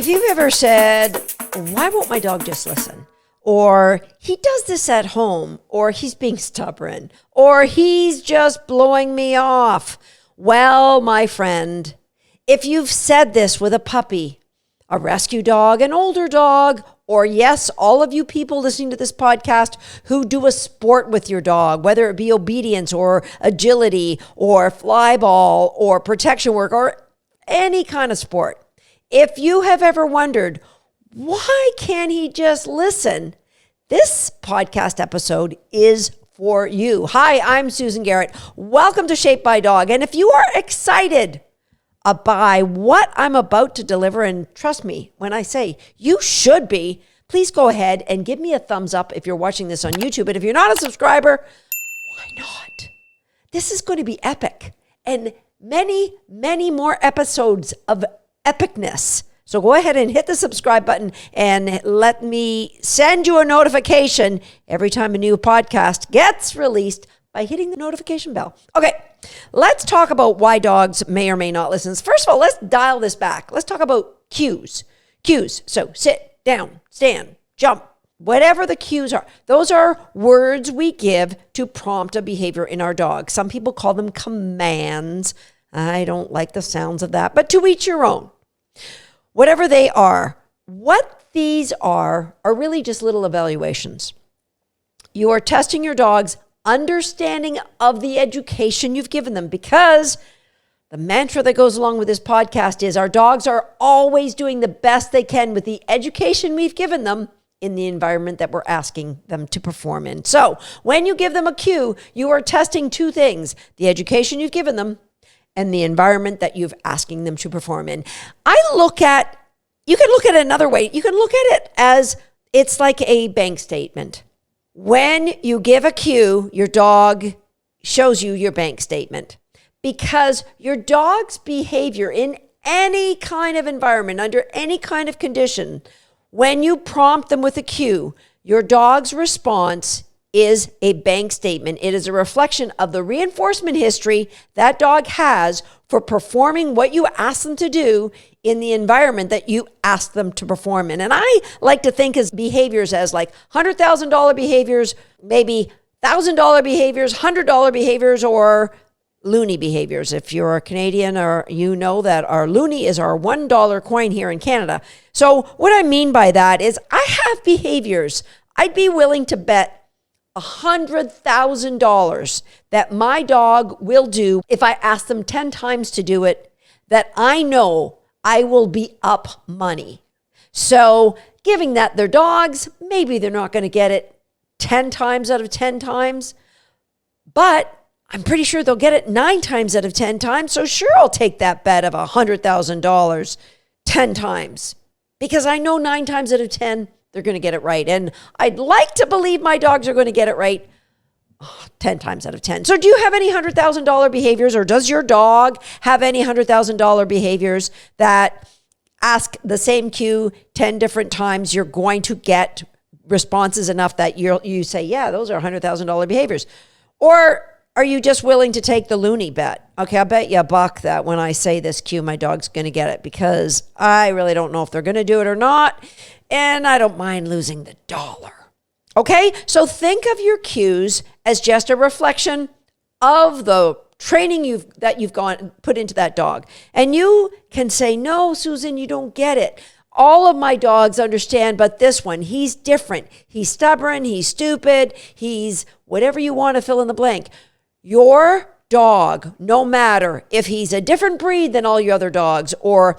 you've ever said, why won't my dog just listen? Or he does this at home, or he's being stubborn, or he's just blowing me off. Well, my friend, if you've said this with a puppy, a rescue dog, an older dog, or yes, all of you people listening to this podcast who do a sport with your dog, whether it be obedience or agility or flyball or protection work or any kind of sport. If you have ever wondered, why can't he just listen? This podcast episode is for you. Hi, I'm Susan Garrett. Welcome to Shaped by Dog. And if you are excited by what I'm about to deliver, and trust me when I say you should be, please go ahead and give me a thumbs up if you're watching this on YouTube. And if you're not a subscriber, why not? This is going to be epic. And many, many more episodes of epicness. So go ahead and hit the subscribe button and let me send you a notification every time a new podcast gets released by hitting the notification bell. Okay, let's talk about why dogs may or may not listen. First of all, let's dial this back. Let's talk about cues. Cues. So sit, down, stand, jump, whatever the cues are. Those are words we give to prompt a behavior in our dog. Some people call them commands. I don't like the sounds of that, but to each your own. Whatever they are, what these are really just little evaluations. You are testing your dog's understanding of the education you've given them, because the mantra that goes along with this podcast is our dogs are always doing the best they can with the education we've given them in the environment that we're asking them to perform in. So when you give them a cue, you are testing two things: the education you've given them and the environment that you've asking them to perform in. You can look at it another way. You can look at it as it's like a bank statement. When you give a cue, your dog shows you your bank statement, because your dog's behavior in any kind of environment, under any kind of condition, when you prompt them with a cue, your dog's response is a bank statement. It is a reflection of the reinforcement history that dog has for performing what you ask them to do in the environment that you ask them to perform in. And I like to think as behaviors as like $100,000 behaviors, maybe $1,000 behaviors, $100 behaviors, or loony behaviors. If you're a Canadian, or you know that our loony is our $1 coin here in Canada. So what I mean by that is I have behaviors I'd be willing to bet $100,000 that my dog will do if I ask them 10 times to do it, that I know I will be up money. So giving that their dogs, maybe they're not going to get it 10 times out of 10 times, but I'm pretty sure they'll get it 9 times out of 10 times. So sure, I'll take that bet of $100,000 10 times, because I know 9 times out of 10, they're going to get it right. And I'd like to believe my dogs are going to get it right 10 times out of 10. So do you have any $100,000 behaviors, or does your dog have any $100,000 behaviors that ask the same cue 10 different times, you're going to get responses enough that you say, yeah, those are $100,000 behaviors? Or are you just willing to take the loony bet? Okay, I'll bet you $1 that when I say this cue, my dog's going to get it, because I really don't know if they're going to do it or not. And I don't mind losing the $1. Okay, so think of your cues as just a reflection of the training that you've put into that dog. And you can say, no, Susan, you don't get it. All of my dogs understand, but this one, he's different. He's stubborn, he's stupid, he's whatever you want to fill in the blank. Your dog, no matter if he's a different breed than all your other dogs, or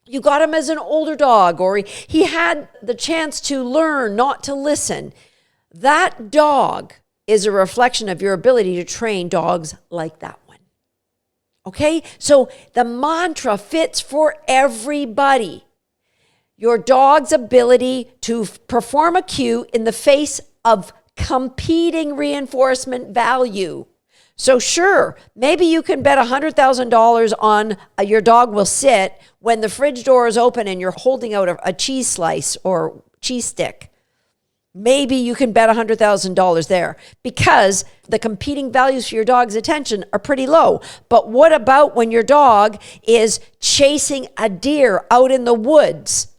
you got him as an older dog, or he had the chance to learn not to listen, that dog is a reflection of your ability to train dogs like that one. Okay? So the mantra fits for everybody. Your dog's ability to perform a cue in the face of competing reinforcement value. So sure, maybe you can bet $100,000 on your dog will sit when the fridge door is open and you're holding out a cheese slice or cheese stick. Maybe you can bet $100,000 there, because the competing values for your dog's attention are pretty low. But what about when your dog is chasing a deer out in the woods?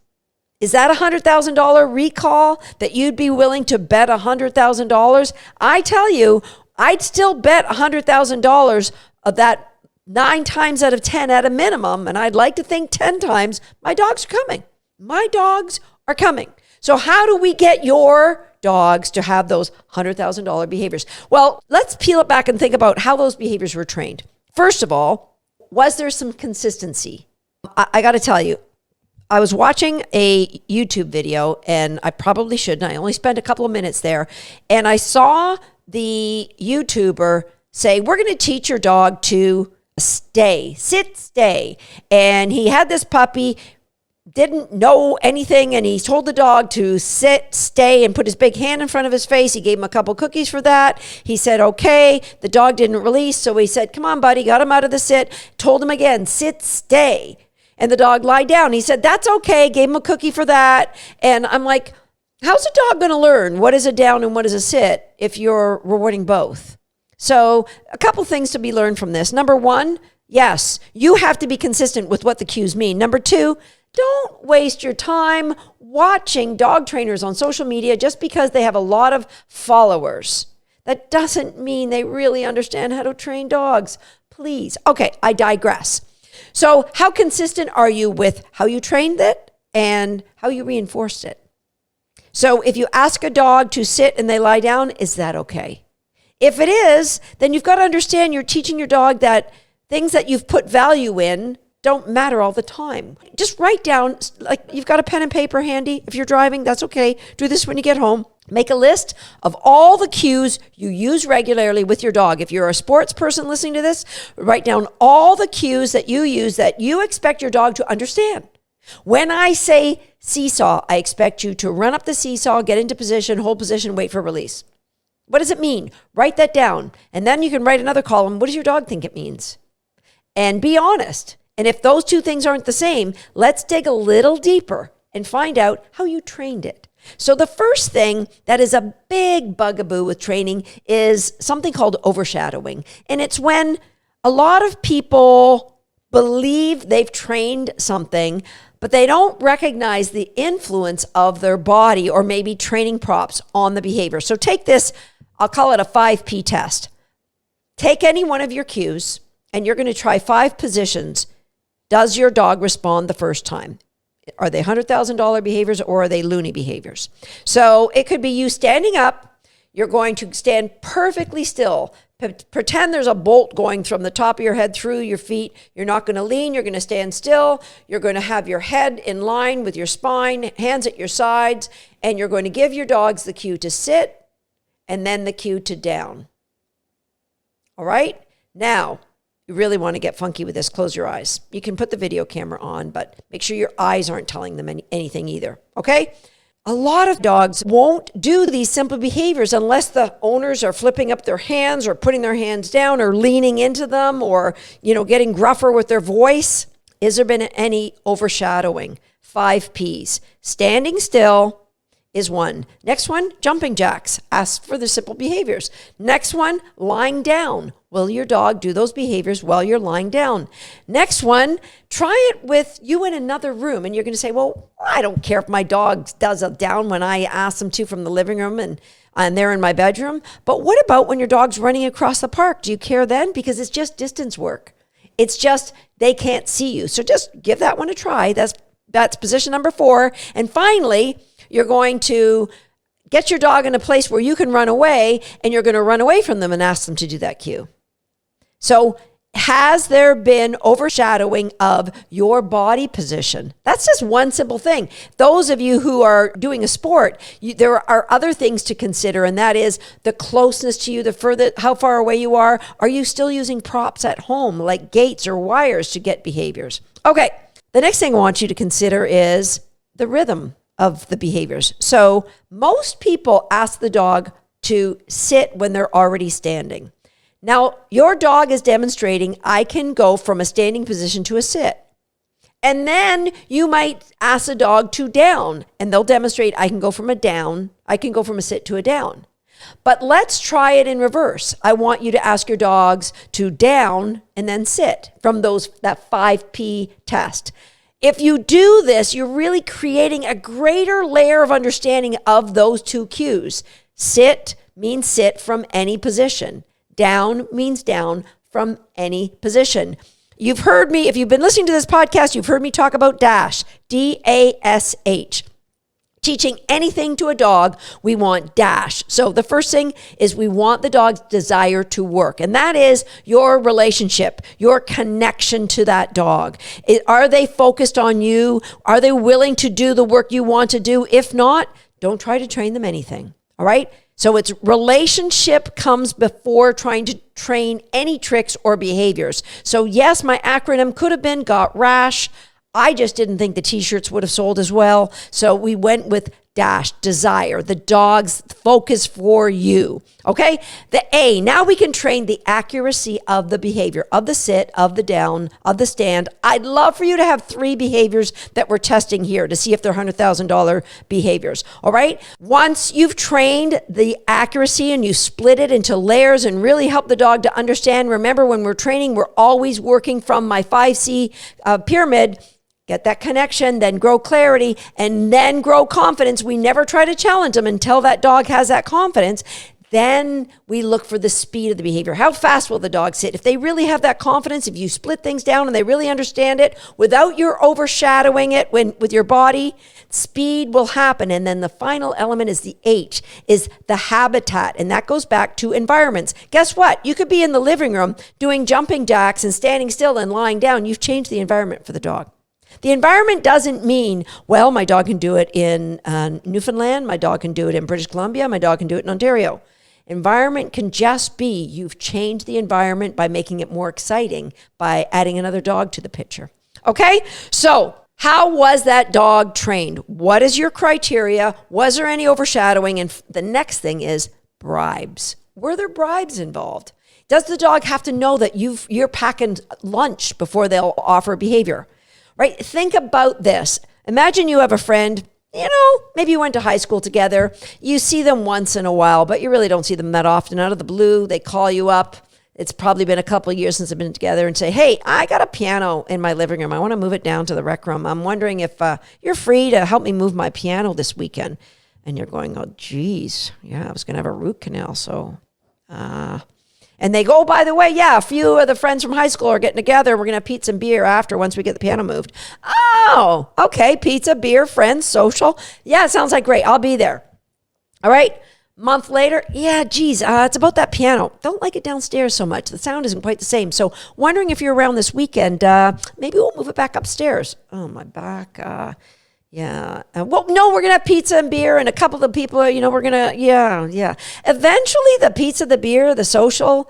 Is that $100,000 recall that you'd be willing to bet $100,000? I tell you, I'd still bet $100,000 of that 9 times out of 10 at a minimum. And I'd like to think 10 times my dogs are coming. My dogs are coming. So how do we get your dogs to have those $100,000 behaviors? Well, let's peel it back and think about how those behaviors were trained. First of all, was there some consistency? I got to tell you, I was watching a YouTube video, and I probably shouldn't. I only spent a couple of minutes there. And I saw the YouTuber say, we're going to teach your dog to sit, stay. And he had this puppy, didn't know anything, and he told the dog to sit, stay, and put his big hand in front of his face. He gave him a couple cookies for that. He said, okay. The dog didn't release, so he said, come on, buddy. Got him out of the sit. Told him again, sit, stay. And the dog lied down. He said, that's okay. Gave him a cookie for that. And I'm like, how's a dog going to learn what is a down and what is a sit if you're rewarding both? So a couple things to be learned from this. Number one, yes, you have to be consistent with what the cues mean. Number two, don't waste your time watching dog trainers on social media just because they have a lot of followers. That doesn't mean they really understand how to train dogs. Please. Okay, I digress. So how consistent are you with how you trained it and how you reinforced it? So if you ask a dog to sit and they lie down, is that okay? If it is, then you've got to understand you're teaching your dog that things that you've put value in don't matter all the time. Just write down, like you've got a pen and paper handy. If you're driving, that's okay. Do this when you get home. Make a list of all the cues you use regularly with your dog. If you're a sports person listening to this, write down all the cues that you use that you expect your dog to understand. When I say seesaw, I expect you to run up the seesaw, get into position, hold position, wait for release. What does it mean? Write that down. And then you can write another column. What does your dog think it means? And be honest. And if those two things aren't the same, let's dig a little deeper and find out how you trained it. So the first thing that is a big bugaboo with training is something called overshadowing. And it's when a lot of people believe they've trained something, but they don't recognize the influence of their body or maybe training props on the behavior. So take this, I'll call it a 5P test. Take any one of your cues and you're going to try 5 positions. Does your dog respond the first time? Are they $100,000 behaviors or are they loony behaviors? So it could be you standing up. You're going to stand perfectly still. Pretend there's a bolt going from the top of your head through your feet. You're not going to lean. You're going to stand still. You're going to have your head in line with your spine, hands at your sides, and you're going to give your dogs the cue to sit and then the cue to down. All right? Now, you really want to get funky with this. Close your eyes. You can put the video camera on, but make sure your eyes aren't telling them anything either. Okay? A lot of dogs won't do these simple behaviors unless the owners are flipping up their hands or putting their hands down or leaning into them or, getting gruffer with their voice. Is there been any overshadowing? 5 Ps. Standing still is one. Next one, jumping jacks. Ask for the simple behaviors. Next one, lying down. Will your dog do those behaviors while you're lying down? Next one, try it with you in another room. And you're going to say, well, I don't care if my dog does a down when I ask them to from the living room and they're in my bedroom. But what about when your dog's running across the park? Do you care then? Because it's just distance work. It's just they can't see you. So just give that one a try. That's position number 4. And finally, you're going to get your dog in a place where you can run away, and you're going to run away from them and ask them to do that cue. So has there been overshadowing of your body position? That's just one simple thing. Those of you who are doing a sport, there are other things to consider, and that is the closeness to you, how far away you are. Are you still using props at home like gates or wires to get behaviors? Okay, the next thing I want you to consider is the rhythm of the behaviors. So most people ask the dog to sit when they're already standing. Now, your dog is demonstrating, I can go from a standing position to a sit. And then you might ask the dog to down, and they'll demonstrate, I can go from a sit to a down. But let's try it in reverse. I want you to ask your dogs to down and then sit from that 5P test. If you do this, you're really creating a greater layer of understanding of those two cues. Sit means sit from any position. Down means down from any position. You've heard me, if you've been listening to this podcast, you've heard me talk about dash, D-A-S-H. Teaching anything to a dog, we want dash. So the first thing is we want the dog's desire to work. And that is your relationship, your connection to that dog. Are they focused on you? Are they willing to do the work you want to do? If not, don't try to train them anything. All right? So it's relationship comes before trying to train any tricks or behaviors. So yes, my acronym could have been got rash. I just didn't think the t-shirts would have sold as well. So we went with dash, desire, the dog's focus for you. Okay? The A, now we can train the accuracy of the behavior, of the sit, of the down, of the stand. I'd love for you to have 3 behaviors that we're testing here to see if they're $100,000 behaviors. All right? Once you've trained the accuracy and you split it into layers and really help the dog to understand, remember when we're training, we're always working from my 5C pyramid. Get that connection, then grow clarity, and then grow confidence. We never try to challenge them until that dog has that confidence. Then we look for the speed of the behavior. How fast will the dog sit? If they really have that confidence, if you split things down and they really understand it without your overshadowing it with your body, speed will happen. And then the final element is the H, is the habitat. And that goes back to environments. Guess what? You could be in the living room doing jumping jacks and standing still and lying down. You've changed the environment for the dog. The environment doesn't mean, well, my dog can do it in Newfoundland, my dog can do it in British Columbia, my dog can do it in Ontario. Environment can just be you've changed the environment by making it more exciting, by adding another dog to the picture. Okay? So how was that dog trained? What is your criteria? Was there any overshadowing? And the next thing is bribes. Were there bribes involved? Does the dog have to know that you're packing lunch before they'll offer behavior? Right? Think about this. Imagine you have a friend, maybe you went to high school together. You see them once in a while, but you really don't see them that often. Out of the blue, they call you up. It's probably been a couple of years since they've been together and say, hey, I got a piano in my living room. I want to move it down to the rec room. I'm wondering if you're free to help me move my piano this weekend. And you're going, oh, geez. Yeah, I was going to have a root canal, so... And they go, oh, by the way, yeah, a few of the friends from high school are getting together. We're going to have pizza and beer after once we get the piano moved. Oh, okay. Pizza, beer, friends, social. Yeah, it sounds like great. I'll be there. All right. Month later, yeah, geez, it's about that piano. Don't like it downstairs so much. The sound isn't quite the same. So wondering if you're around this weekend, maybe we'll move it back upstairs. Oh, my back. Yeah. Well, no, we're going to have pizza and beer and a couple of people, we're going to, yeah. Eventually the pizza, the beer, the social,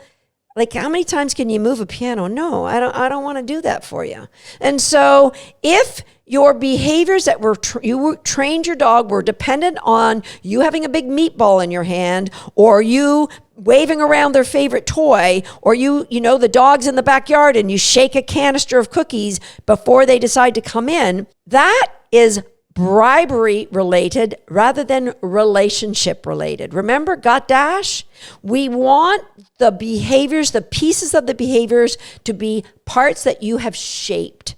like how many times can you move a piano? No, I don't want to do that for you. And so if your behaviors that you trained your dog were dependent on you having a big meatball in your hand or you waving around their favorite toy or the dog's in the backyard and you shake a canister of cookies before they decide to come in, that is bribery related rather than relationship related. Remember, got dash? We want the behaviors, the pieces of the behaviors to be parts that you have shaped.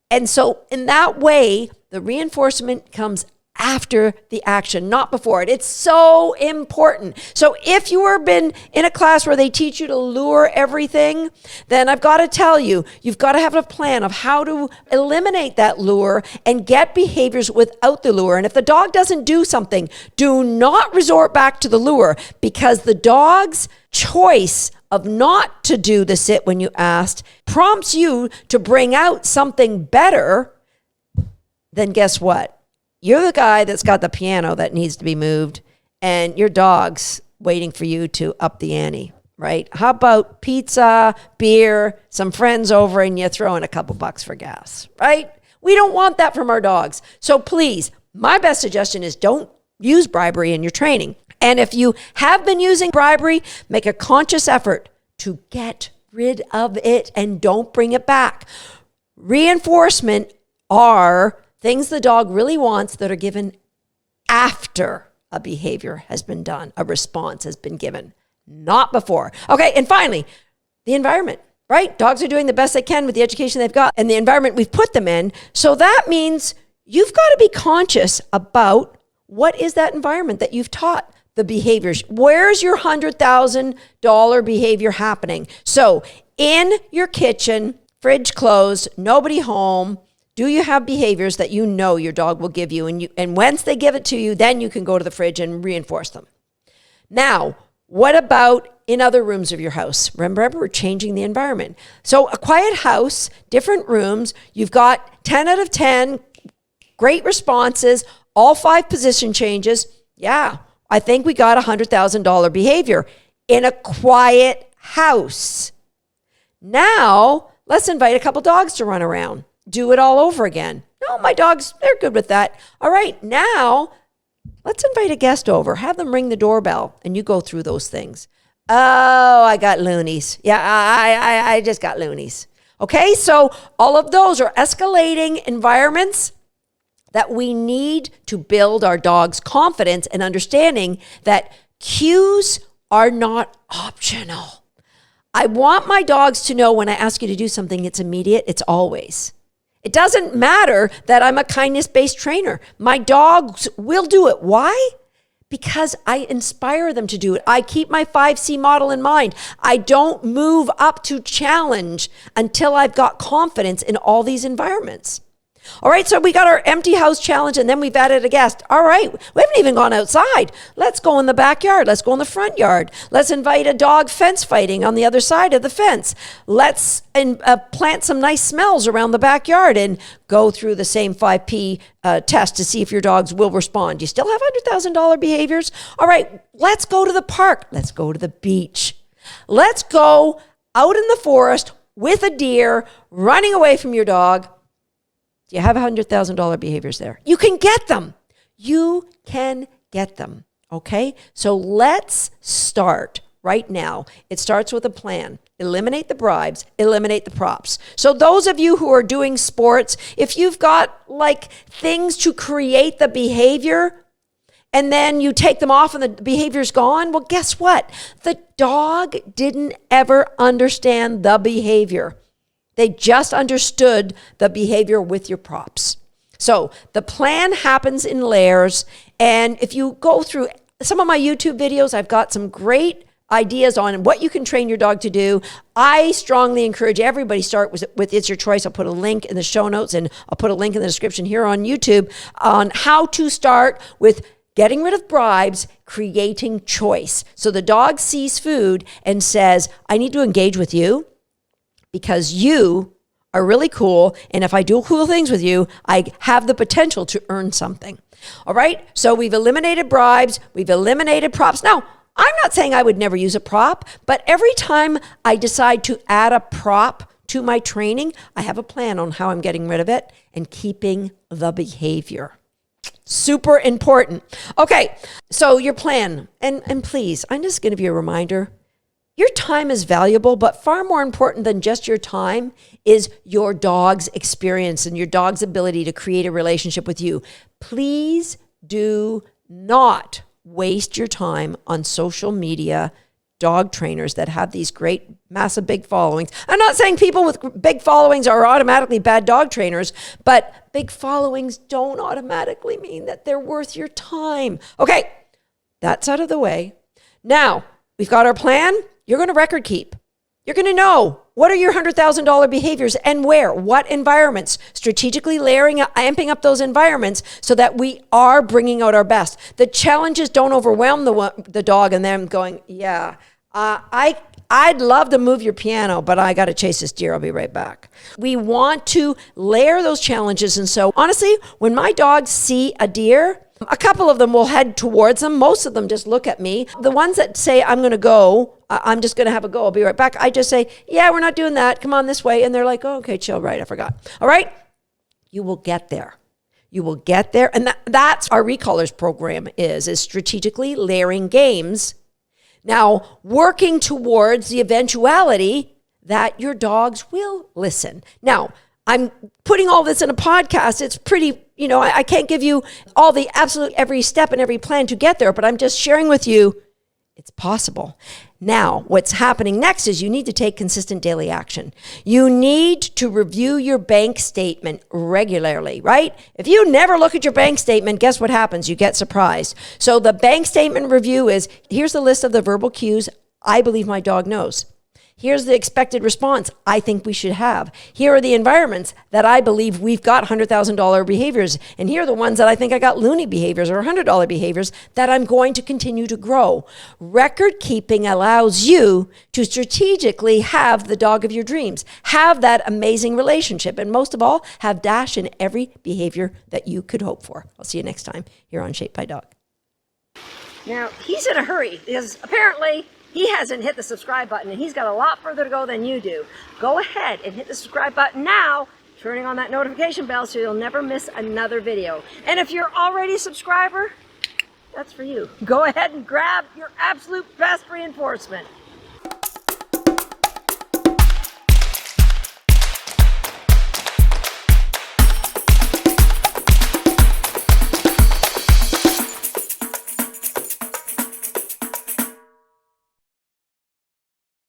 And so in that way, the reinforcement comes after the action, not before it. It's so important. So if you have been in a class where they teach you to lure everything, then I've got to tell you, you've got to have a plan of how to eliminate that lure and get behaviors without the lure. And if the dog doesn't do something, do not resort back to the lure because the dog's choice of not to do the sit when you asked prompts you to bring out something better. Then guess what? You're the guy that's got the piano that needs to be moved and your dog's waiting for you to up the ante, right? How about pizza, beer, some friends over and you throw in a couple bucks for gas, right? We don't want that from our dogs. So please, my best suggestion is don't use bribery in your training. And if you have been using bribery, make a conscious effort to get rid of it and don't bring it back. Reinforcement are things the dog really wants that are given after a behavior has been done, a response has been given, not before. Okay, and finally, the environment. right? Dogs are doing the best they can with the education they've got and the environment we've put them in. So that means you've got to be conscious about what is that environment that you've taught the behaviors. Where's your $100,000 behavior happening? So in your kitchen, fridge closed, nobody home, do you have behaviors that you know your dog will give you? And once they give it to you, then you can go to the fridge and reinforce them. Now, what about in other rooms of your house? Remember, we're changing the environment. So a quiet house, different rooms, you've got 10 out of 10, great responses, all 5 position changes. Yeah, I think we got $100,000 behavior in a quiet house. Now, let's invite a couple dogs to run around. Do it all over again. No, my dogs, they're good with that. All right, now let's invite a guest over. Have them ring the doorbell and you go through those things. Oh, I got loonies. Yeah, I just got loonies. Okay, so all of those are escalating environments that we need to build our dog's confidence and understanding that cues are not optional. I want my dogs to know when I ask you to do something, it's immediate, it's always. It doesn't matter that I'm a kindness-based trainer. My dogs will do it. Why? Because I inspire them to do it. I keep my 5C model in mind. I don't move up to challenge until I've got confidence in all these environments. All right, so we got our empty house challenge and then we've added a guest. All right, we haven't even gone outside. Let's go in the backyard. Let's go in the front yard. Let's invite a dog fence fighting on the other side of the fence. Let's plant some nice smells around the backyard and go through the same 5P test to see if your dogs will respond. You still have $100,000 behaviors? All right, let's go to the park. Let's go to the beach. Let's go out in the forest with a deer running away from your dog. Do you have $100,000 behaviors there? You can get them. You can get them. Okay? So let's start right now. It starts with a plan. Eliminate the bribes, eliminate the props. So those of you who are doing sports, if you've got like things to create the behavior and then you take them off and the behavior's gone, well, guess what? The dog didn't ever understand the behavior. They just understood the behavior with your props. So the plan happens in layers. And if you go through some of my YouTube videos, I've got some great ideas on what you can train your dog to do. I strongly encourage everybody start with It's Your Choice. I'll put a link in the show notes and I'll put a link in the description here on YouTube on how to start with getting rid of bribes, creating choice. So the dog sees food and says, I need to engage with you, because you are really cool. And if I do cool things with you, I have the potential to earn something. All right. So we've eliminated bribes. We've eliminated props. Now, I'm not saying I would never use a prop, but every time I decide to add a prop to my training, I have a plan on how I'm getting rid of it and keeping the behavior. Super important. Okay. So your plan, and please, I'm just going to give you a reminder. Your time is valuable, but far more important than just your time is your dog's experience and your dog's ability to create a relationship with you. Please do not waste your time on social media dog trainers that have these great, massive, big followings. I'm not saying people with big followings are automatically bad dog trainers, but big followings don't automatically mean that they're worth your time. Okay, that's out of the way. Now, we've got our plan. You're going to record keep. You're going to know what are your $100,000 behaviors and where, what environments, strategically layering, amping up those environments so that we are bringing out our best. The challenges don't overwhelm the dog and them going, yeah, I'd love to move your piano, but I got to chase this deer. I'll be right back. We want to layer those challenges. And so honestly, when my dogs see a deer, a couple of them will head towards them. Most of them just look at me. The ones that say, I'm going to go, I'm just going to have a go, I'll be right back. I just say, yeah, we're not doing that. Come on this way. And they're like, oh, okay, chill, right, I forgot. All right, you will get there. You will get there. And that's our Recallers program is strategically layering games. Now, working towards the eventuality that your dogs will listen. Now, I'm putting all this in a podcast. It's pretty, I can't give you all the absolute every step and every plan to get there, but I'm just sharing with you It's possible. Now, what's happening next is you need to take consistent daily action. You need to review your bank statement regularly, right? If you never look at your bank statement, guess what happens? You get surprised. So the bank statement review is, here's the list of the verbal cues I believe my dog knows. Here's the expected response I think we should have. Here are the environments that I believe we've got $100,000 behaviors. And here are the ones that I think I got loony behaviors or $100 behaviors that I'm going to continue to grow. Record keeping allows you to strategically have the dog of your dreams, have that amazing relationship, and most of all, have Dash in every behavior that you could hope for. I'll see you next time here on Shaped by Dog. Now, he's in a hurry because apparently he hasn't hit the subscribe button, and he's got a lot further to go than you do. Go ahead and hit the subscribe button now, turning on that notification bell so you'll never miss another video. And if you're already a subscriber, that's for you. Go ahead and grab your absolute best reinforcement.